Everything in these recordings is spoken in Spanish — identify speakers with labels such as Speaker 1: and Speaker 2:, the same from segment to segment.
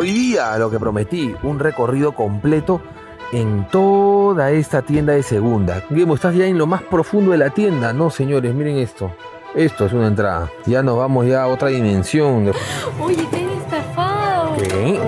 Speaker 1: Hoy día, lo que prometí, un recorrido completo en toda esta tienda de segunda. Guillermo, estás ya en lo más profundo de la tienda. No, señores, miren esto. Esto es una entrada. Ya nos vamos ya a otra dimensión.
Speaker 2: Oye, te han estafado.
Speaker 1: ¿Qué?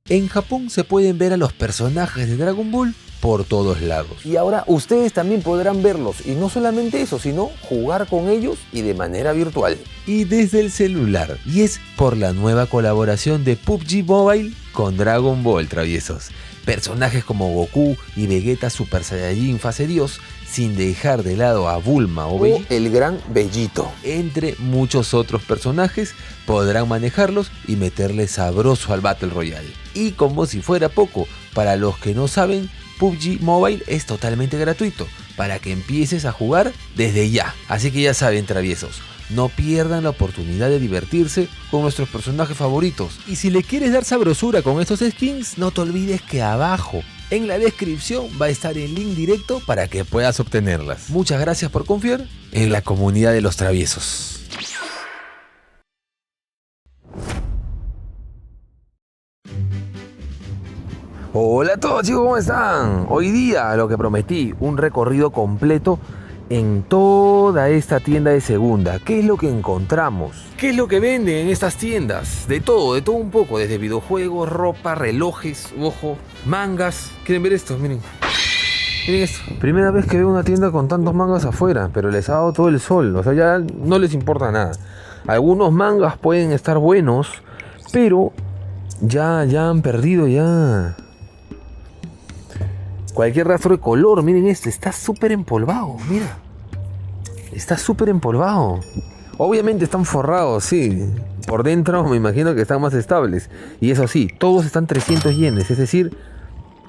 Speaker 1: En Japón se pueden ver a los personajes de Dragon Ball por todos lados. Y ahora ustedes también podrán verlos. Y no solamente eso, sino jugar con ellos y de manera virtual. Y desde el celular. Y es por la nueva colaboración de PUBG Mobile con Dragon Ball, traviesos. Personajes como Goku y Vegeta Super Saiyajin Fase Dios, sin dejar de lado a Bulma o el gran Bellito. Entre muchos otros personajes, podrán manejarlos y meterle sabroso al Battle Royale. Y como si fuera poco, para los que no saben, PUBG Mobile es totalmente gratuito, para que empieces a jugar desde ya. Así que ya saben, traviesos, no pierdan la oportunidad de divertirse con nuestros personajes favoritos. Y si le quieres dar sabrosura con estos skins, no te olvides que abajo en la descripción va a estar el link directo para que puedas obtenerlas. Muchas gracias por confiar en la comunidad de los traviesos. Hola a todos, chicos, ¿cómo están? Hoy día, lo que prometí, un recorrido completo en toda esta tienda de segunda. ¿Qué es lo que encontramos? ¿Qué es lo que venden en estas tiendas? De todo un poco, desde videojuegos, ropa, relojes, ojo, mangas. ¿Quieren ver esto? Miren. Miren esto. Primera vez que veo una tienda con tantos mangas afuera, pero les ha dado todo el sol. O sea, ya no les importa nada. Algunos mangas pueden estar buenos, pero ya han perdido ya cualquier rastro de color. Miren este, está súper empolvado, mira. Está súper empolvado. Obviamente están forrados, sí. Por dentro me imagino que están más estables. Y eso sí, todos están 300 yenes, es decir,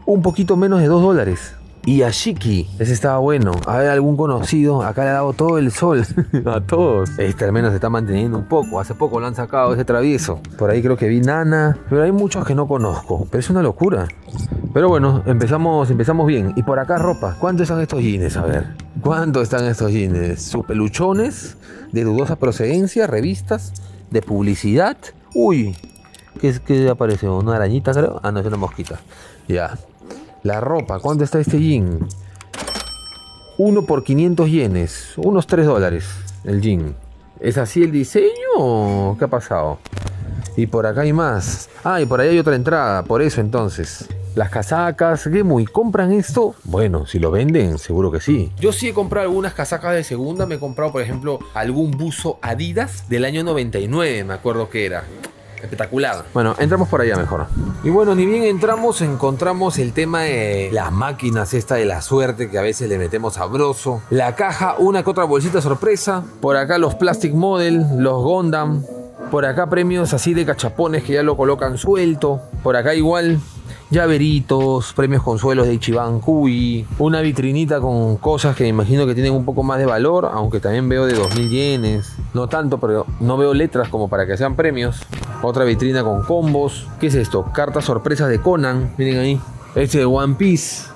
Speaker 1: un poquito menos de $2. Y Ashiki, ese estaba bueno. A ver, algún conocido, acá le ha dado todo el sol a todos. Este al menos se está manteniendo un poco. Hace poco lo han sacado ese travieso. Por ahí creo que vi Nana, pero hay muchos que no conozco. Pero es una locura. Pero bueno, empezamos bien. Y por acá ropa. ¿Cuántos están estos jeans? A ver. ¿Cuántos están estos jeans? Sus peluchones de dudosa procedencia, revistas de publicidad. Uy, ¿qué apareció? ¿Una arañita, creo? Ah, no, es una mosquita. Ya. La ropa, ¿cuánto está este jean? 1 por 500 yenes, unos $3 el jean. ¿Es así el diseño o qué ha pasado? Y por acá hay más. Ah, y por ahí hay otra entrada, por eso entonces. Las casacas, Gemui, ¿compran esto? Bueno, si lo venden, seguro que sí. Yo sí he comprado algunas casacas de segunda. Me he comprado, por ejemplo, algún buzo Adidas del año 99, me acuerdo que era. Espectacular. Bueno, entramos por allá mejor. Y bueno, ni bien entramos, encontramos el tema de las máquinas esta de la suerte que a veces le metemos sabroso. La caja, una que otra bolsita sorpresa. Por acá los Plastic Model, los Gundam. Por acá premios así de cachapones que ya lo colocan suelto. Por acá igual llaveritos, premios consuelos de Ichiban Kui, una vitrinita con cosas que me imagino que tienen un poco más de valor, aunque también veo de 2000 yenes, no tanto, pero no veo letras como para que sean premios. Otra vitrina con combos. ¿Qué es esto? Cartas sorpresas de Conan, miren ahí. Este de One Piece,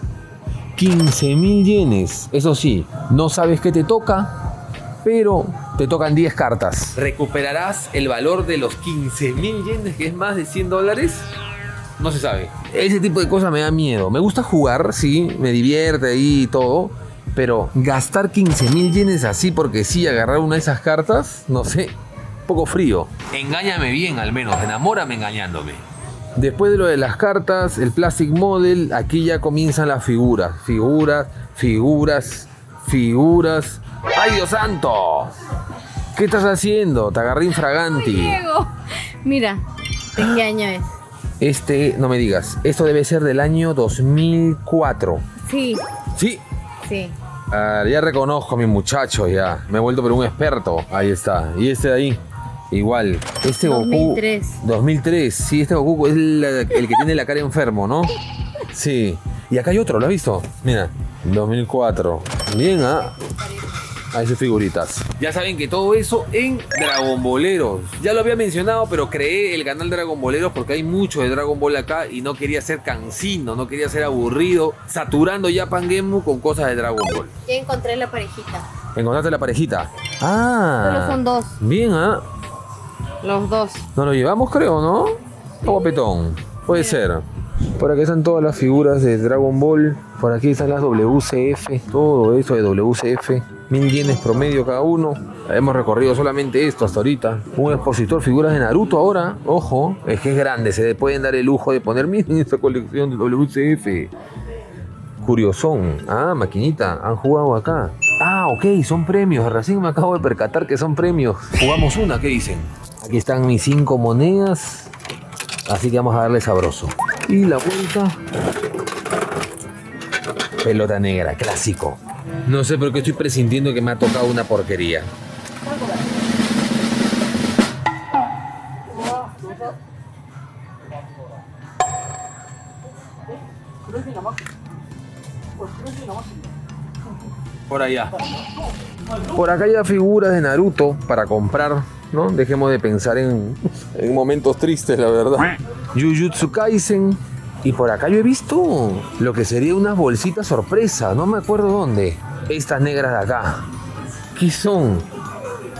Speaker 1: 15.000 yenes. Eso sí, no sabes qué te toca, pero te tocan 10 cartas. ¿Recuperarás el valor de los 15.000 yenes, que es más de $100? No se sabe. Ese tipo de cosas me da miedo. Me gusta jugar, sí, me divierte ahí y todo, pero gastar 15.000 yenes así porque sí, agarrar una de esas cartas, no sé, un poco frío. Engáñame bien al menos, enamórame engañándome. Después de lo de las cartas, el Plastic Model, aquí ya comienzan las figuras. Figuras. ¡Ay, Dios santo! ¿Qué estás haciendo? Te agarré infraganti.
Speaker 2: Diego, mira, ¿de qué año es?
Speaker 1: No me digas, esto debe ser del año 2004.
Speaker 2: Sí.
Speaker 1: ¿Sí?
Speaker 2: Sí.
Speaker 1: Ya reconozco a mi muchacho, ya. Me he vuelto por un experto. Ahí está. Y este de ahí, igual. Este
Speaker 2: 2003.
Speaker 1: Goku. 2003. Sí, este Goku es el que tiene la cara enfermo, ¿no? Sí. Y acá hay otro, ¿lo has visto? Mira, 2004. Bien, ¿ah? Ahí sus figuritas. Ya saben que todo eso en Dragon Balleros. Ya lo había mencionado, pero creé el canal Dragon Balleros porque hay mucho de Dragon Ball acá y no quería ser cansino, no quería ser aburrido, saturando ya Pangemu con cosas de Dragon Ball.
Speaker 2: Ya encontré la parejita.
Speaker 1: Encontraste la parejita.
Speaker 2: Solo son dos.
Speaker 1: Bien, ¿ah?
Speaker 2: Los dos.
Speaker 1: Nos lo llevamos, creo, ¿no? Está guapetón. Puede ser. Por aquí están todas las figuras de Dragon Ball. Por aquí están las WCF. Todo eso de WCF. 1000 yenes promedio cada uno. Hemos recorrido solamente esto hasta ahorita. Un expositor, figuras de Naruto ahora. Ojo, es que es grande. Se pueden dar el lujo de poner, miren esta colección de WCF. Curiosón. Ah, maquinita. Han jugado acá. Ah, ok, son premios. Recién me acabo de percatar que son premios. Jugamos una, ¿qué dicen? Aquí están mis 5 monedas. Así que vamos a darle sabroso. Y la vuelta. Pelota negra, clásico. No sé por qué estoy presintiendo que me ha tocado una porquería. Por allá. Por acá hay figuras de Naruto para comprar, ¿no? Dejemos de pensar en momentos tristes, la verdad. Jujutsu Kaisen. Y por acá yo he visto lo que sería unas bolsitas sorpresa. No me acuerdo dónde. Estas negras de acá. ¿Qué son?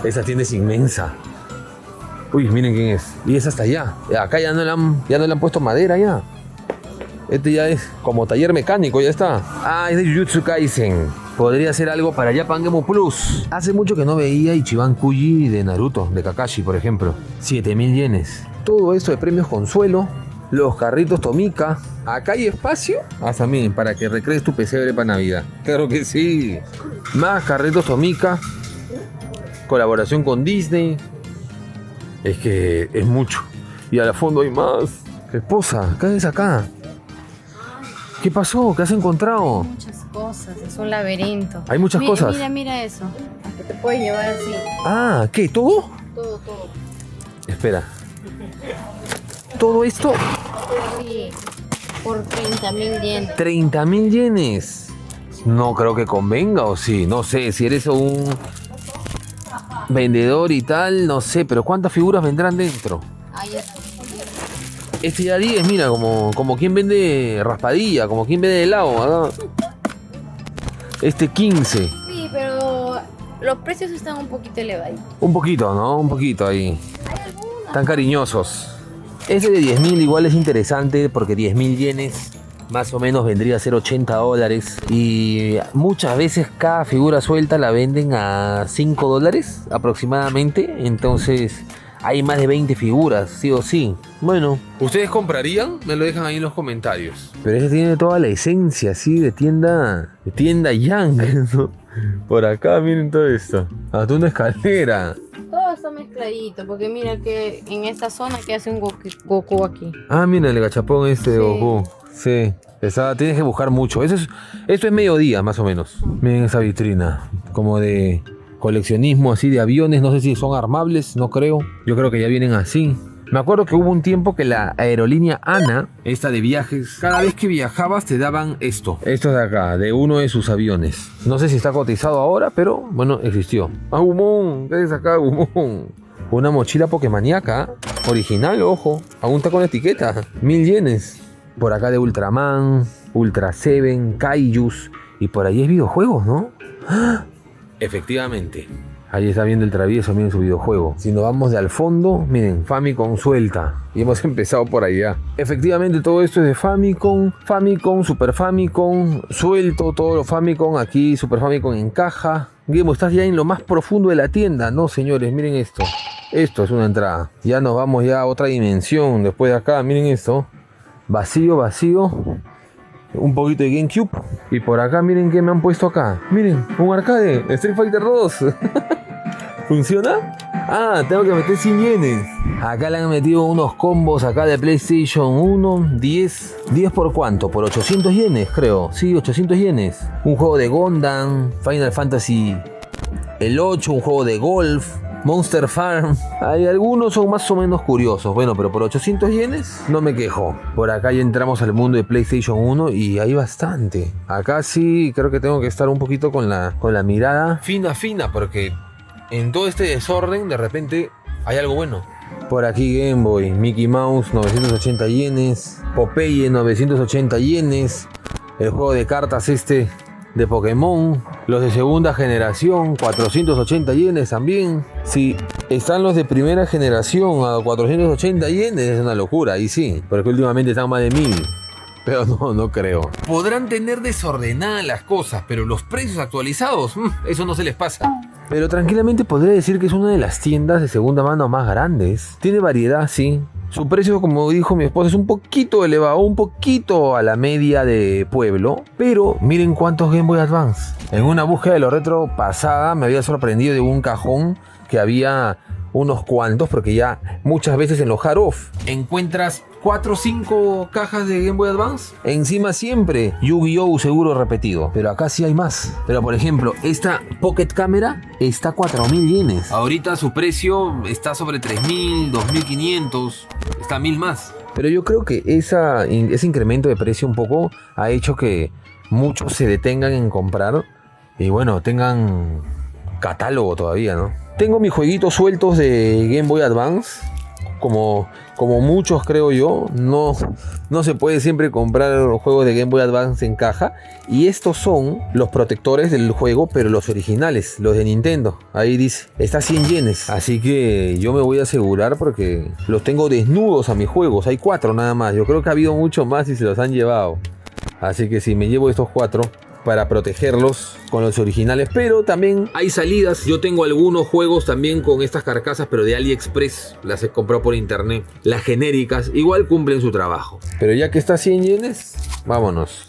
Speaker 1: Esa tienda es inmensa. Uy, miren quién es. Y es hasta allá. Acá ya no le han puesto madera ya. Este ya es como taller mecánico, ya está. Ah, es de Jujutsu Kaisen. Podría ser algo para Japan Game Plus. Hace mucho que no veía Ichiban Kuji de Naruto, de Kakashi, por ejemplo. 7000 yenes. Todo esto de premios consuelo. Los carritos Tomica. Acá hay espacio. También, para que recrees tu pesebre para Navidad. Claro que sí. Más carritos Tomica. Colaboración con Disney. Es que es mucho. Y al fondo hay más. Esposa, ¿qué haces acá? ¿Qué pasó? ¿Qué has encontrado?
Speaker 2: Muchas cosas, es un laberinto.
Speaker 1: Hay muchas cosas.
Speaker 2: Mira eso. Que te puedes llevar así.
Speaker 1: Ah, ¿qué? ¿Todo?
Speaker 2: Todo.
Speaker 1: Espera. ¿Todo esto?
Speaker 2: Sí, por 30.000 yenes.
Speaker 1: 30.000 yenes. No creo que convenga, o sí. No sé, si eres un vendedor y tal, no sé, pero ¿cuántas figuras vendrán dentro?
Speaker 2: Ahí está.
Speaker 1: Este ya 10, mira, como quien vende raspadilla, como quien vende helado, ¿verdad? Este 15.
Speaker 2: Sí, pero los precios están un poquito elevados.
Speaker 1: Un poquito, ¿no? Un poquito ahí.
Speaker 2: Hay algunos.
Speaker 1: Están cariñosos. Ese de 10.000 igual es interesante porque 10.000 yenes más o menos vendría a ser $80. Y muchas veces cada figura suelta la venden a $5 aproximadamente. Entonces hay más de 20 figuras, sí o sí. Bueno, ¿ustedes comprarían? Me lo dejan ahí en los comentarios. Pero ese tiene toda la esencia así de tienda Yang, ¿no? Por acá miren todo esto. Hasta una escalera.
Speaker 2: Todo está mezcladito, porque mira que en esta zona que hace un Goku aquí.
Speaker 1: Ah, mira el gachapón este de
Speaker 2: Sí.
Speaker 1: Goku. Sí. Tienes que buscar mucho. Esto es mediodía, más o menos. Miren esa vitrina. Como de coleccionismo así de aviones. No sé si son armables, no creo. Yo creo que ya vienen así. Me acuerdo que hubo un tiempo que la aerolínea ANA, esta de viajes, cada vez que viajabas te daban esto. Esto de acá, de uno de sus aviones. No sé si está cotizado ahora, pero bueno, existió. Ah, Gumón, ¿qué es acá, Gumón? Una mochila pokemaniaca, original, ojo. Aún está con etiqueta. 1000 yenes. Por acá de Ultraman, Ultra Seven, Kaijus. Y por ahí es videojuegos, ¿no? ¡Ah! Efectivamente. Ahí está viendo el travieso, miren su videojuego. Si nos vamos de al fondo, miren, Famicom suelta. Y hemos empezado por allá. Efectivamente todo esto es de Famicom, Super Famicom, suelto todo lo Famicom. Aquí Super Famicom en caja. Guillermo, estás ya en lo más profundo de la tienda. No, señores, miren esto. Esto es una entrada. Ya nos vamos ya a otra dimensión. Después de acá, miren esto. Vacío. Un poquito de GameCube. Y por acá miren qué me han puesto acá. Miren, un arcade, Street Fighter 2. ¿Funciona? Ah, tengo que meter 100 yenes. Acá le han metido unos combos acá de PlayStation 1, 10. ¿10 por cuánto? Por 800 yenes, creo. Sí, 800 yenes. Un juego de Gundam, Final Fantasy el 8, un juego de golf, Monster Farm. Hay algunos son más o menos curiosos. Bueno, pero por 800 yenes no me quejo. Por acá ya entramos al mundo de PlayStation 1 y hay bastante. Acá sí creo que tengo que estar un poquito con la mirada fina, porque en todo este desorden de repente hay algo bueno. Por aquí Game Boy, Mickey Mouse, 980 yenes. Popeye, 980 yenes. El juego de cartas este, de Pokémon, los de segunda generación, 480 yenes también. Si están los de primera generación a 480 yenes, es una locura, y sí, porque últimamente están más de 1000. Pero no creo. Podrán tener desordenadas las cosas, pero los precios actualizados, eso no se les pasa. Pero tranquilamente podría decir que es una de las tiendas de segunda mano más grandes. Tiene variedad, sí. Su precio, como dijo mi esposa, es un poquito elevado, un poquito a la media de pueblo. Pero miren cuántos Game Boy Advance. En una búsqueda de lo retro pasada me había sorprendido de un cajón que había unos cuantos, porque ya muchas veces en los Hard Off encuentras 4 o 5 cajas de Game Boy Advance. Encima siempre Yu-Gi-Oh! Seguro repetido. Pero acá sí hay más. Pero por ejemplo, esta Pocket Camera está a 4000 yenes. Ahorita su precio está sobre 3000, 2500. Está 1000 más. Pero yo creo que ese incremento de precio un poco ha hecho que muchos se detengan en comprar. Y bueno, tengan catálogo todavía, ¿no? Tengo mis jueguitos sueltos de Game Boy Advance. Como muchos creo yo, no se puede siempre comprar los juegos de Game Boy Advance en caja. Y estos son los protectores del juego, pero los originales, los de Nintendo. Ahí dice, está 100 yenes. Así que yo me voy a asegurar porque los tengo desnudos a mis juegos. Hay 4 nada más. Yo creo que ha habido mucho más y se los han llevado. Así que si me llevo estos 4... para protegerlos con los originales, pero también hay salidas. Yo tengo algunos juegos también con estas carcasas, pero de AliExpress, las he comprado por internet. Las genéricas igual cumplen su trabajo. Pero ya que está 100 yenes, vámonos.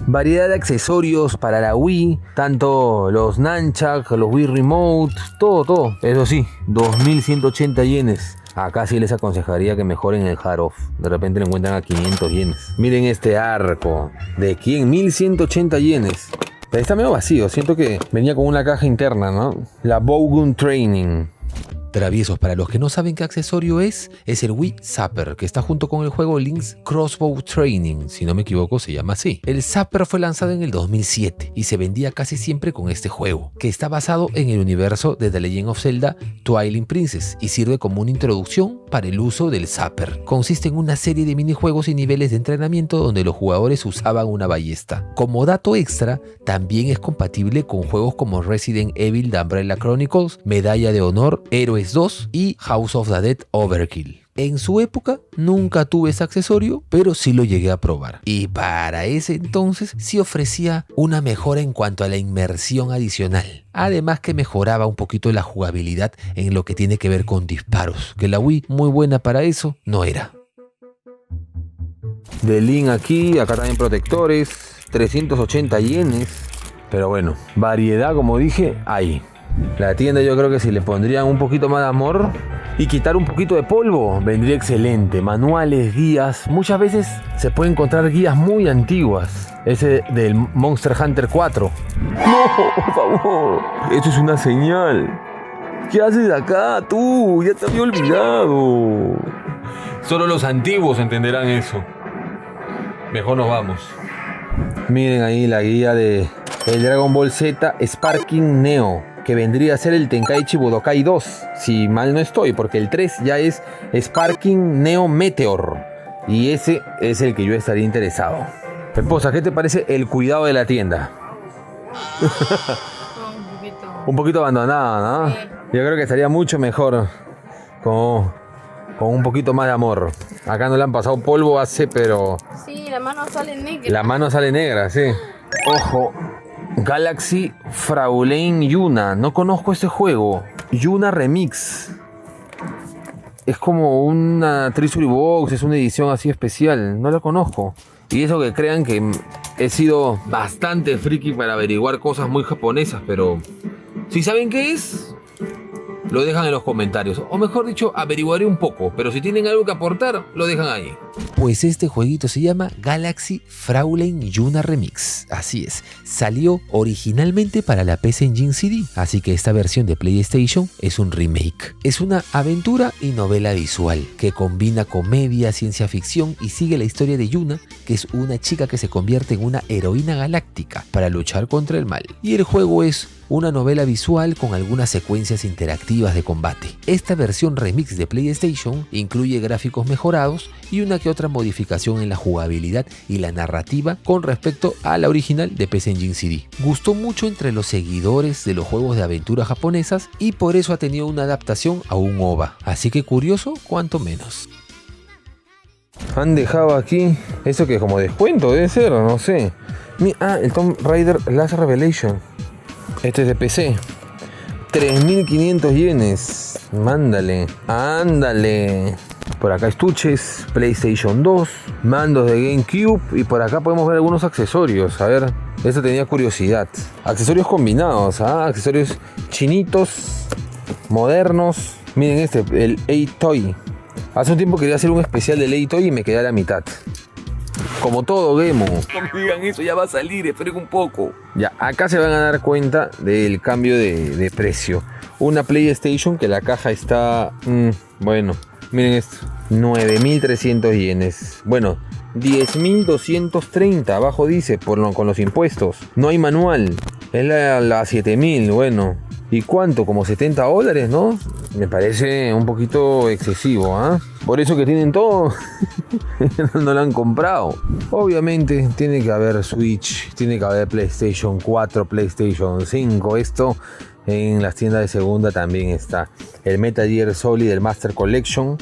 Speaker 1: Variedad de accesorios para la Wii, tanto los Nunchuck, los Wii Remote, todo. Eso sí, 2180 yenes. Acá sí les aconsejaría que mejoren el Hard Off. De repente lo encuentran a 500 yenes. Miren este arco. ¿De quién? 1180 yenes. Pero está medio vacío. Siento que venía con una caja interna, ¿no? La Bowgun Training. Traviesos, para los que no saben qué accesorio es el Wii Zapper, que está junto con el juego Link's Crossbow Training, si no me equivoco se llama así. El Zapper fue lanzado en el 2007 y se vendía casi siempre con este juego, que está basado en el universo de The Legend of Zelda Twilight Princess y sirve como una introducción para el uso del Zapper. Consiste en una serie de minijuegos y niveles de entrenamiento donde los jugadores usaban una ballesta. Como dato extra, también es compatible con juegos como Resident Evil The Umbrella Chronicles, Medalla de Honor, Héroes 2 y House of the Dead Overkill. En su época nunca tuve ese accesorio, pero sí lo llegué a probar. Y para ese entonces sí ofrecía una mejora en cuanto a la inmersión adicional. Además que mejoraba un poquito la jugabilidad en lo que tiene que ver con disparos, que la Wii, muy buena para eso, no era. De Link aquí, acá también protectores, 380 yenes. Pero bueno, variedad como dije, hay. La tienda yo creo que si le pondrían un poquito más de amor y quitar un poquito de polvo, vendría excelente. Manuales, guías, muchas veces se puede encontrar guías muy antiguas. Ese del Monster Hunter 4. No, por favor, esto es una señal. ¿Qué haces acá tú? Ya te había olvidado. Solo los antiguos entenderán eso. Mejor nos vamos. Miren ahí la guía de el Dragon Ball Z Sparking Neo, que vendría a ser el Tenkaichi Budokai 2, si mal no estoy, porque el 3 ya es Sparking Neo Meteor, y ese es el que yo estaría interesado. Esposa, ¿qué te parece el cuidado de la tienda? Un poquito abandonada, ¿no? Sí. Yo creo que estaría mucho mejor con un poquito más de amor. Acá no le han pasado polvo hace, pero...
Speaker 2: Sí, la mano sale negra.
Speaker 1: La mano sale negra, sí. Ojo. Galaxy Fraulein Yuna. No conozco este juego. Yuna Remix. Es como una Treasury Box. Es una edición así especial. No la conozco. Y eso que crean que he sido bastante friki para averiguar cosas muy japonesas. Pero si saben qué es, lo dejan en los comentarios. O mejor dicho, averiguaré un poco. Pero si tienen algo que aportar, lo dejan ahí. Pues este jueguito se llama Galaxy Fraulein Yuna Remix. Así es, salió originalmente para la PC Engine CD, así que esta versión de PlayStation es un remake. Es una aventura y novela visual que combina comedia, ciencia ficción y sigue la historia de Yuna, que es una chica que se convierte en una heroína galáctica para luchar contra el mal. Y el juego es una novela visual con algunas secuencias interactivas exclusivas de combate. Esta versión remix de PlayStation incluye gráficos mejorados y una que otra modificación en la jugabilidad y la narrativa con respecto a la original de PC Engine CD. Gustó mucho entre los seguidores de los juegos de aventura japonesas y por eso ha tenido una adaptación a un OVA, así que curioso cuanto menos. Han dejado aquí, eso que como descuento debe ser, no sé. El Tomb Raider Last Revelation. Este es de PC. 3.500 yenes. Mándale, ándale. Por acá estuches, PlayStation 2, mandos de GameCube y por acá podemos ver algunos accesorios. A ver, esto tenía curiosidad. Accesorios combinados, accesorios chinitos, modernos. Miren este, el A-Toy. Hace un tiempo quería hacer un especial del A-Toy y me quedé a la mitad. Como todo Gemo. No me digan eso, ya va a salir, esperen un poco. Ya, acá se van a dar cuenta del cambio de precio. Una PlayStation que la caja está... bueno, miren esto. 9.300 yenes. Bueno, 10.230. Abajo dice, con los impuestos. No hay manual. Es la 7.000, bueno. ¿Y cuánto? Como $70, ¿no? Me parece un poquito excesivo, Por eso que tienen todo, no lo han comprado. Obviamente tiene que haber Switch, tiene que haber PlayStation 4, PlayStation 5. Esto en las tiendas de segunda también está. El Metal Gear Solid del Master Collection,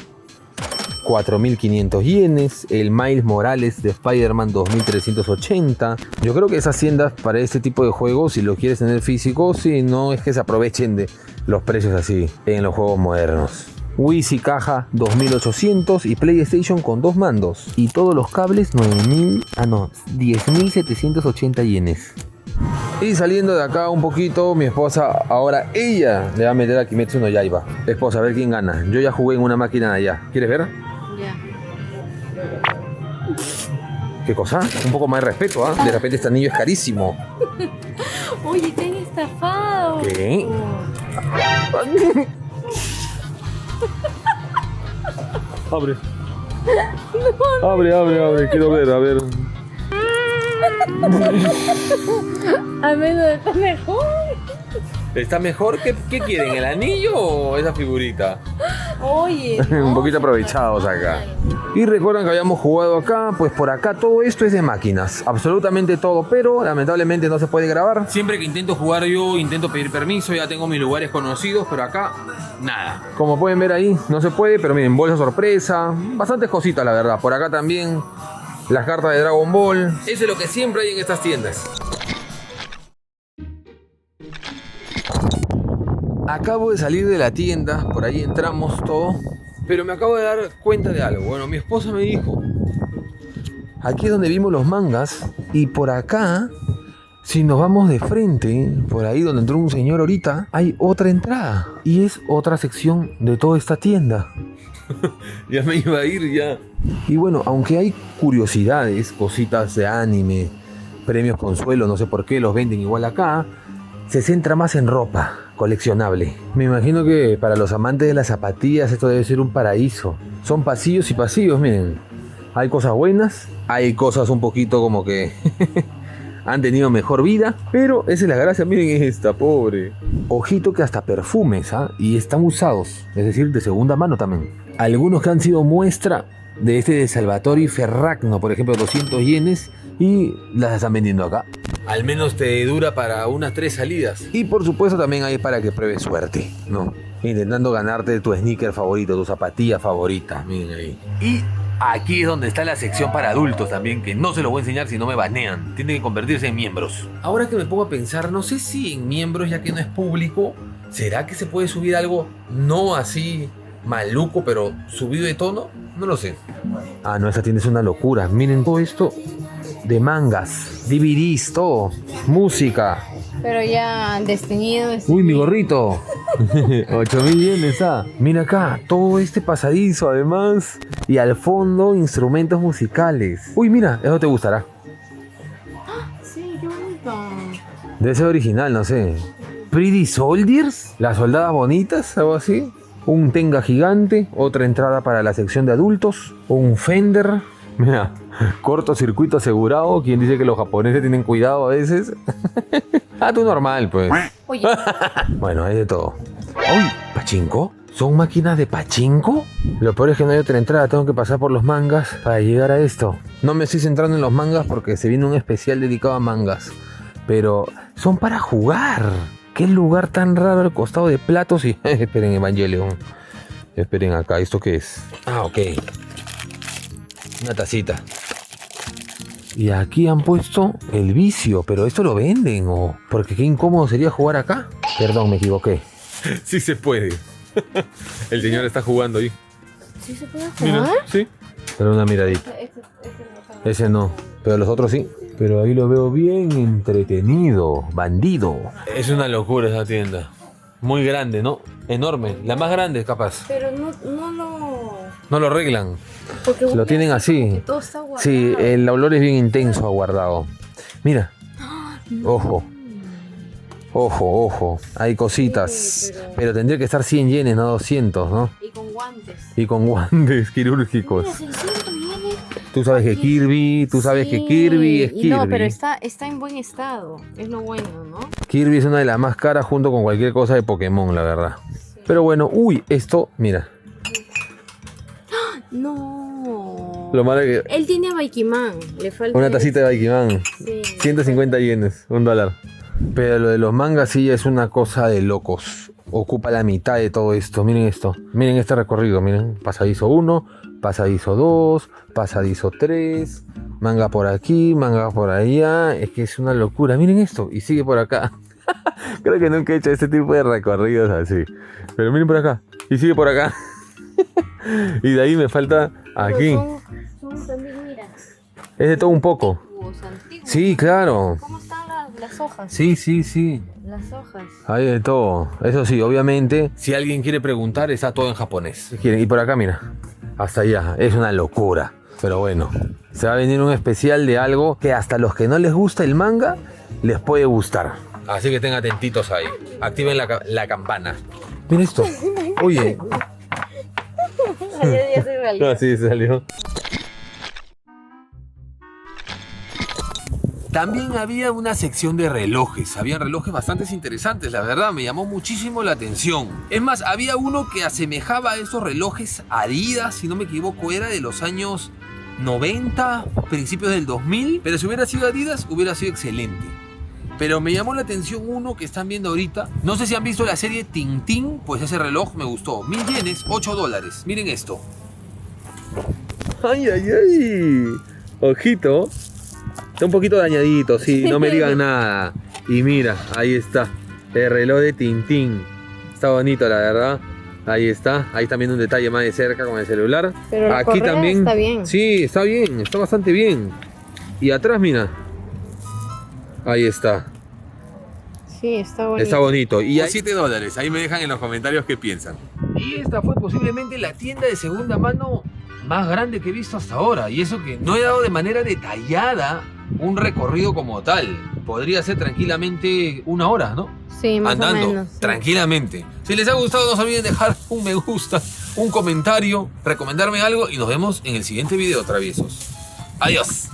Speaker 1: 4.500 yenes. El Miles Morales de Spider-Man, 2.380. Yo creo que esas tiendas para este tipo de juegos, si lo quieres tener físico, sí, no es que se aprovechen de los precios así en los juegos modernos. Wii y caja 2.800 y PlayStation con 2 mandos. Y todos los cables 10.780 yenes. Y saliendo de acá un poquito, mi esposa, ahora ella le va a meter a Kimetsu no Yaiba. Esposa, a ver quién gana. Yo ya jugué en una máquina de allá. ¿Quieres ver?
Speaker 2: Ya.
Speaker 1: ¿Qué cosa? Un poco más de respeto, De repente este anillo es carísimo.
Speaker 2: Oye, te han estafado.
Speaker 1: ¿Qué? Abre. Abre. Quiero ver, a ver.
Speaker 2: Al menos está mejor.
Speaker 1: ¿Está mejor? ¿Qué quieren? ¿El anillo o esa figurita?
Speaker 2: Oye.
Speaker 1: Un poquito aprovechados acá. Y recuerdan que habíamos jugado acá, pues por acá todo esto es de máquinas, absolutamente todo, pero lamentablemente no se puede grabar. Siempre que intento jugar yo, intento pedir permiso, ya tengo mis lugares conocidos, pero acá nada. Como pueden ver ahí, no se puede, pero miren, bolsa sorpresa, bastantes cositas la verdad. Por acá también las cartas de Dragon Ball. Eso es lo que siempre hay en estas tiendas. Acabo de salir de la tienda, por ahí entramos todo, pero me acabo de dar cuenta de algo. Bueno, mi esposa me dijo, aquí es donde vimos los mangas, y por acá, si nos vamos de frente, por ahí donde entró un señor ahorita, hay otra entrada, y es otra sección de toda esta tienda. Ya me iba a ir ya. Y bueno, aunque hay curiosidades, cositas de anime, premios consuelo, no sé por qué los venden igual acá, se centra más en ropa coleccionable. Me imagino que para los amantes de las zapatillas esto debe ser un paraíso. Son pasillos y pasillos, miren. Hay cosas buenas, hay cosas un poquito como que han tenido mejor vida, pero esa es la gracia, miren esta, pobre. Ojito que hasta perfumes, y están usados, es decir, de segunda mano también. Algunos que han sido muestra de este de Salvatore Ferragno, por ejemplo, 200 yenes, y las están vendiendo acá. Al menos te dura para unas 3 salidas. Y por supuesto también hay para que pruebes suerte, ¿no? Intentando ganarte tu sneaker favorito, tu zapatilla favorita, miren ahí. Y aquí es donde está la sección para adultos también, que no se los voy a enseñar si no me banean. Tienen que convertirse en miembros. Ahora que me pongo a pensar, no sé si en miembros, ya que no es público, ¿será que se puede subir algo no así maluco, pero subido de tono? No lo sé. No, esta tienda es una locura. Miren todo esto de mangas, DVDs, todo, música.
Speaker 2: Pero ya desteñido.
Speaker 1: Uy, mi gorrito. 8.000 yenes, Mira acá, todo este pasadizo además. Y al fondo, instrumentos musicales. Uy, mira, eso te gustará.
Speaker 2: Sí, qué bonito.
Speaker 1: Debe ser original, no sé. Pretty Soldiers, las soldadas bonitas, algo así. Un Tenga gigante, otra entrada para la sección de adultos. Un Fender. Mira, cortocircuito asegurado. ¿Quién dice que los japoneses tienen cuidado a veces? Tú normal, pues.
Speaker 2: Oye.
Speaker 1: Bueno, hay de todo. Uy, pachinko? ¿Son máquinas de pachinko? Lo peor es que no hay otra entrada, tengo que pasar por los mangas para llegar a esto. No me estoy centrando en los mangas porque se viene un especial dedicado a mangas. Pero son para jugar. Qué lugar tan raro al costado de platos y... Esperen, Evangelion. Esperen acá, ¿esto qué es? Ah, ok. Una tacita. Y aquí han puesto el vicio, pero esto lo venden o... Porque qué incómodo sería jugar acá. Perdón, me equivoqué. Sí se puede. El señor está jugando ahí.
Speaker 2: ¿Sí se puede
Speaker 1: Mira,
Speaker 2: jugar?
Speaker 1: sí. Pero una miradita. Ese no, pero los otros sí. Pero ahí lo veo bien entretenido, bandido. Es una locura esa tienda. Muy grande, ¿no? Enorme, la más grande capaz.
Speaker 2: Pero no
Speaker 1: No lo arreglan.
Speaker 2: porque
Speaker 1: Lo tienen así.
Speaker 2: todo está guardado.
Speaker 1: Sí, el olor es bien intenso aguardado. Mira. Ojo. Ojo, ojo. Hay cositas.
Speaker 2: Sí,
Speaker 1: pero tendría que estar 100 yenes, no 200, ¿no?
Speaker 2: Y con guantes.
Speaker 1: Y con guantes quirúrgicos.
Speaker 2: Mira, 600 yenes.
Speaker 1: Tú sabes que Kirby, tú sabes que Kirby es
Speaker 2: Y
Speaker 1: Kirby.
Speaker 2: no, pero está en buen estado. Es lo bueno, ¿no?
Speaker 1: Kirby es una de las más caras junto con cualquier cosa de Pokémon, la verdad.
Speaker 2: Sí.
Speaker 1: Pero bueno, uy, esto, mira.
Speaker 2: No.
Speaker 1: Lo malo es que
Speaker 2: Él tiene a Baikiman. Le falta
Speaker 1: una tacita de Baikiman,
Speaker 2: Sí.
Speaker 1: 150 yenes, $1. Pero lo de los mangas sí es una cosa de locos. Ocupa la mitad de todo esto. Miren esto. Miren este recorrido. Miren. Pasadizo 1, pasadizo 2, pasadizo 3. Manga por aquí, manga por allá. Es que es una locura. Miren esto. Y sigue por acá. Creo que nunca he hecho este tipo de recorridos así. Pero miren por acá. Y sigue por acá. Y de ahí me falta aquí.
Speaker 2: Son también, mira,
Speaker 1: Es de todo un poco.
Speaker 2: antiguos.
Speaker 1: Sí, claro.
Speaker 2: ¿Cómo están las hojas?
Speaker 1: Sí, sí, sí.
Speaker 2: Las hojas.
Speaker 1: Hay de todo. Eso sí, obviamente, si alguien quiere preguntar, está todo en japonés. Y por acá, mira. Hasta allá. Es una locura. Pero bueno, se va a venir un especial de algo que hasta los que no les gusta el manga, les puede gustar. Así que estén atentitos ahí. Activen la campana. Mira esto. Oye.
Speaker 2: Ya se realizó.
Speaker 1: Así salió. También había una sección de relojes. Habían relojes bastante interesantes, la verdad, me llamó muchísimo la atención. Es más, había uno que asemejaba a esos relojes Adidas, si no me equivoco, era de los años 90, principios del 2000. Pero si hubiera sido Adidas, hubiera sido excelente. Pero me llamó la atención uno que están viendo ahorita. No sé si han visto la serie Tintín, pues ese reloj me gustó. 1000 yenes, $8. Miren esto. ¡Ay, ay, ay! Ojito. Está un poquito dañadito, sí, no me digan nada. Y mira, ahí está. El reloj de Tintín. Está bonito, la verdad. Ahí está. Ahí está viendo un detalle más de cerca con el celular.
Speaker 2: Pero la
Speaker 1: aquí
Speaker 2: correa
Speaker 1: también.
Speaker 2: está bien.
Speaker 1: Sí, está bien. Está bastante bien. Y atrás, mira. Ahí está.
Speaker 2: Sí, está bonito.
Speaker 1: Está bonito. Y a $7. Ahí me dejan en los comentarios qué piensan. Y esta fue posiblemente la tienda de segunda mano más grande que he visto hasta ahora. Y eso que no he dado de manera detallada un recorrido como tal. Podría ser tranquilamente 1 hora, ¿no?
Speaker 2: Sí, más
Speaker 1: Andando,
Speaker 2: o menos. Sí.
Speaker 1: tranquilamente. Si les ha gustado, no se olviden dejar un me gusta, un comentario, recomendarme algo y nos vemos en el siguiente video, traviesos. Adiós.